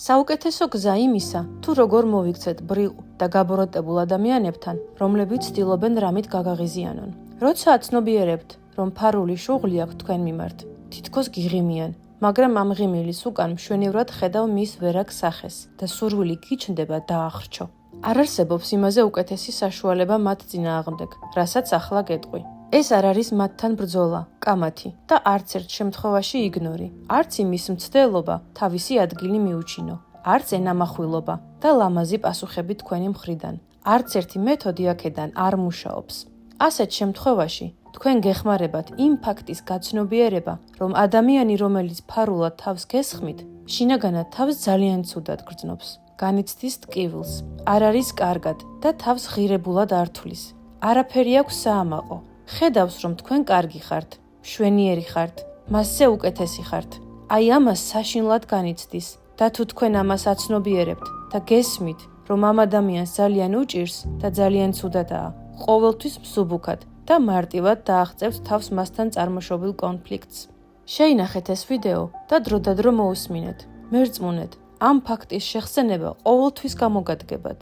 საუკეთესო გზა იმისა, თუ როგორ მოვიქცეთ ბრიყ და გაბოროტებულ ადამიანებთან, რომლებიც ცდილობენ რამით გაგაღიზიანონ. როცა აცნობიერებთ, რომ ფარული შუღლი აქვს თქვენ მიმართ, თითქოს გიღიმიან, მაგრამ ამ ღიმილის უკან მშვენივრად ხედავ მის ვერაგ სახეს და სურვილი გიჩნდება დაახრჩო. არ არსებობს იმაზე უკეთესი საშუალება მათ წინააღმდეგ, რასაც ახლა გეტყვი. ეს არ არის მათთან ბრძოლა, კამათი და არც ერთ შემთხვევაში იგნორი, არც იმის მცდელობა თავისი ადგილი მიუჩინო, არც ენამახვილობა და ლამაზი პასუხები თქვენი მხრიდან. არც ერთი მეთოდი აქედან არ მუშაობს. ასეთ შემთხვევაში თქვენ გეხმარებათ იმ ფაქტის გაცნობიერება, რომ ადამიანი, რომელიც ფარულად თავს გესხმით, შინაგანად თავს ძალიან ცუდად გრძნობს. განიცდის ტკივილს, არ არის კარგად და თავს ღირებულად არ თვლის. არაფერი აქვს საამაყო. ხედავს, რომ თქვენ კარგი ხართ, მშვენიერი ხართ, მასზე უკეთესი ხართ. აი ამას საშინლად განიცდის და თუ თქვენ ამას აცნობიერებთ და გესმით, რომ ამ ადამიანს ძალიან უჭირს და ძალიან ცუდადაა, ყოველთვის მსუბუქად და მარტივად დააღწევთ თავს მასთან წარმოშობილ კონფლიქტს. შეინახეთ ეს ვიდეო და დროდადრო მოусმინეთ, მერწმუნეთ, ამ ფაქტის შეხსენება ყოველთვის გამოგადგებათ.